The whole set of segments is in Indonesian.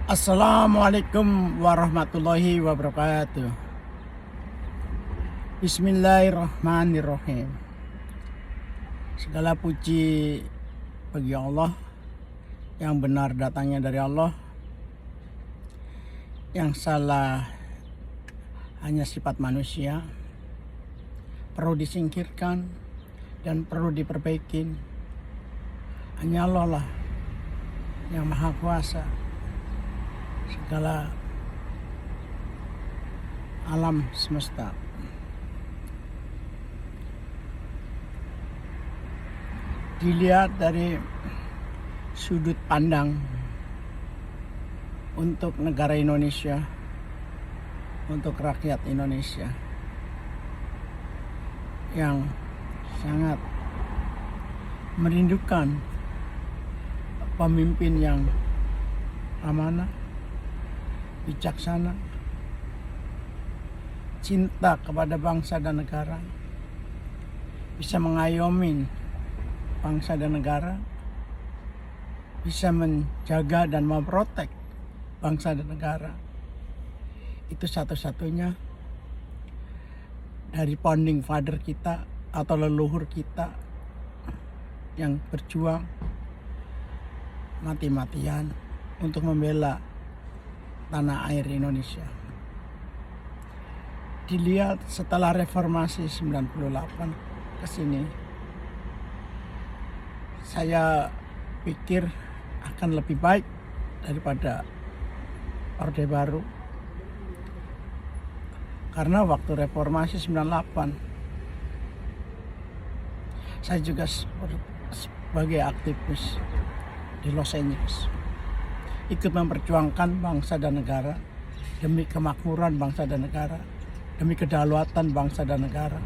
Assalamualaikum warahmatullahi wabarakatuh. Bismillahirrahmanirrahim. Segala puji bagi Allah, yang benar datangnya dari Allah, yang salah hanya sifat manusia, perlu disingkirkan dan perlu diperbaiki. Hanya Allah lah yang maha kuasa segala alam semesta. Dilihat dari sudut pandang untuk negara Indonesia, untuk rakyat Indonesia yang sangat merindukan pemimpin yang amanah, bijaksana, cinta kepada bangsa dan negara, bisa mengayomi bangsa dan negara, bisa menjaga dan memprotek bangsa dan negara. Itu satu-satunya dari founding father kita atau leluhur kita yang berjuang mati-matian untuk membela tanah air Indonesia. Dilihat setelah reformasi 98 ke sini, saya pikir akan lebih baik daripada Orde Baru. Karena waktu reformasi 98, saya juga sebagai aktivis di Los Angeles ikut memperjuangkan bangsa dan negara demi kemakmuran bangsa dan negara, demi kedaulatan bangsa dan negara.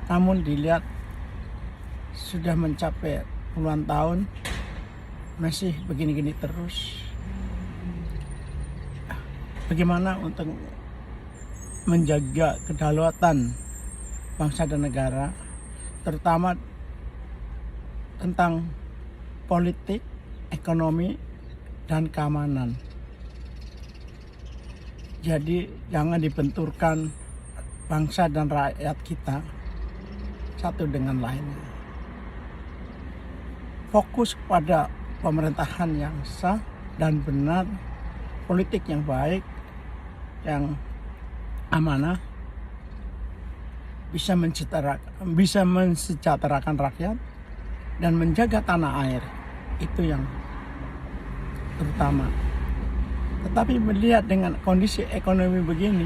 Namun dilihat sudah mencapai puluhan tahun masih begini-gini terus. Bagaimana untuk menjaga kedaulatan bangsa dan negara, terutama tentang politik, ekonomi, dan keamanan. Jadi jangan dibenturkan bangsa dan rakyat kita satu dengan lainnya. Fokus pada pemerintahan yang sah dan benar, politik yang baik, yang amanah, bisa mensejahterakan rakyat dan menjaga tanah air. Itu yang terutama. Tetapi melihat dengan kondisi ekonomi begini,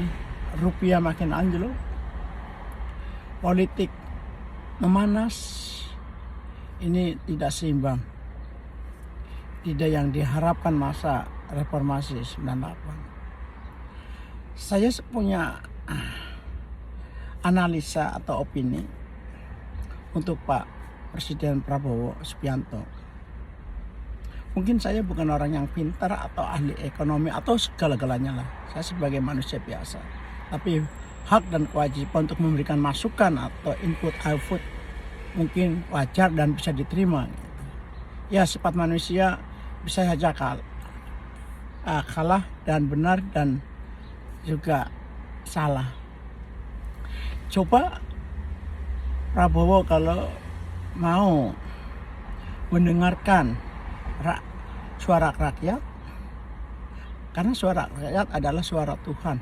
rupiah makin anjlok, politik memanas, ini tidak seimbang. Tidak yang diharapkan masa reformasi 98. Saya punya analisa atau opini untuk Pak Presiden Prabowo Subianto. Mungkin saya bukan orang yang pintar atau ahli ekonomi atau segala-galanya lah. Saya sebagai manusia biasa. Tapi hak dan kewajiban untuk memberikan masukan atau input output mungkin wajar dan bisa diterima. Ya, sifat manusia bisa saja kalah dan benar dan juga salah. Coba Prabowo kalau mau mendengarkan suara rakyat, karena suara rakyat adalah suara Tuhan.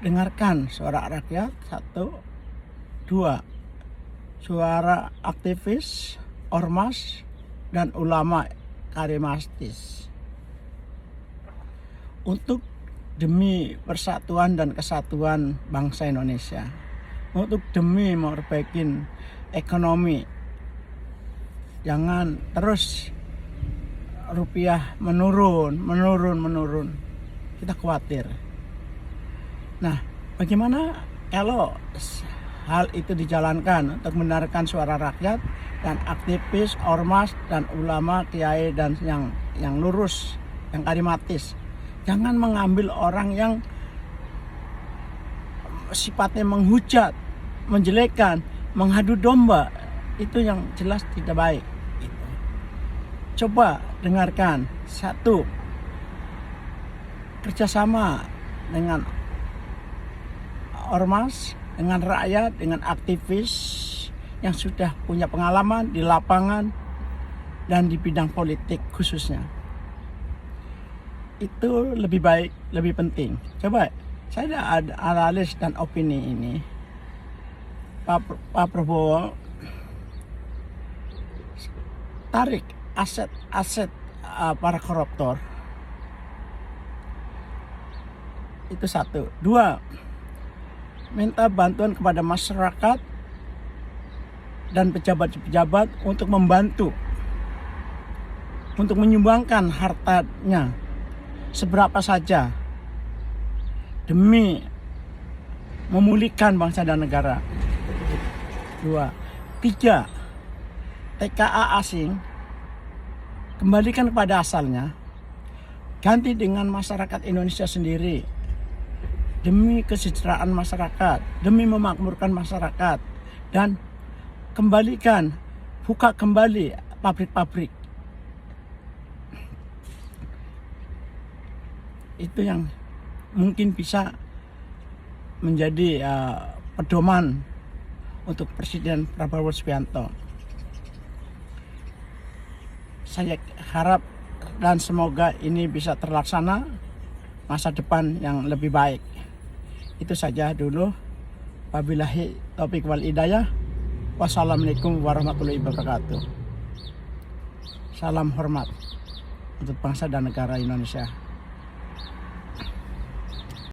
Dengarkan suara rakyat, 1, 2, suara aktivis, ormas, dan ulama karismatis. Untuk demi persatuan dan kesatuan bangsa Indonesia, untuk demi memperbaiki ekonomi, jangan terus rupiah menurun. Kita khawatir. Nah, bagaimana kalau hal itu dijalankan untuk mendengarkan suara rakyat dan aktivis, ormas, dan ulama, kiai, dan yang lurus, yang karismatis. Jangan mengambil orang yang sifatnya menghujat, menjelekkan, menghadu domba. Itu yang jelas tidak baik. Coba dengarkan. Satu, kerjasama dengan ormas, dengan rakyat, dengan aktivis yang sudah punya pengalaman di lapangan dan di bidang politik khususnya. Itu lebih baik, lebih penting. Coba saya ada analis dan opini ini. Pak Prabowo tarik aset-aset para koruptor. Itu satu. Dua, minta bantuan kepada masyarakat dan pejabat-pejabat untuk membantu, untuk menyumbangkan hartanya seberapa saja demi memulihkan bangsa dan negara. Dua. Tiga, TKA asing kembalikan kepada asalnya, ganti dengan masyarakat Indonesia sendiri demi kesejahteraan masyarakat, demi memakmurkan masyarakat, dan kembalikan, buka kembali pabrik-pabrik. Itu yang mungkin bisa menjadi pedoman untuk Presiden Prabowo Subianto. Saya harap dan semoga ini bisa terlaksana, masa depan yang lebih baik. Itu saja dulu. Wabillahi taufiq wal hidayah. Wassalamualaikum warahmatullahi wabarakatuh. Salam hormat untuk bangsa dan negara Indonesia.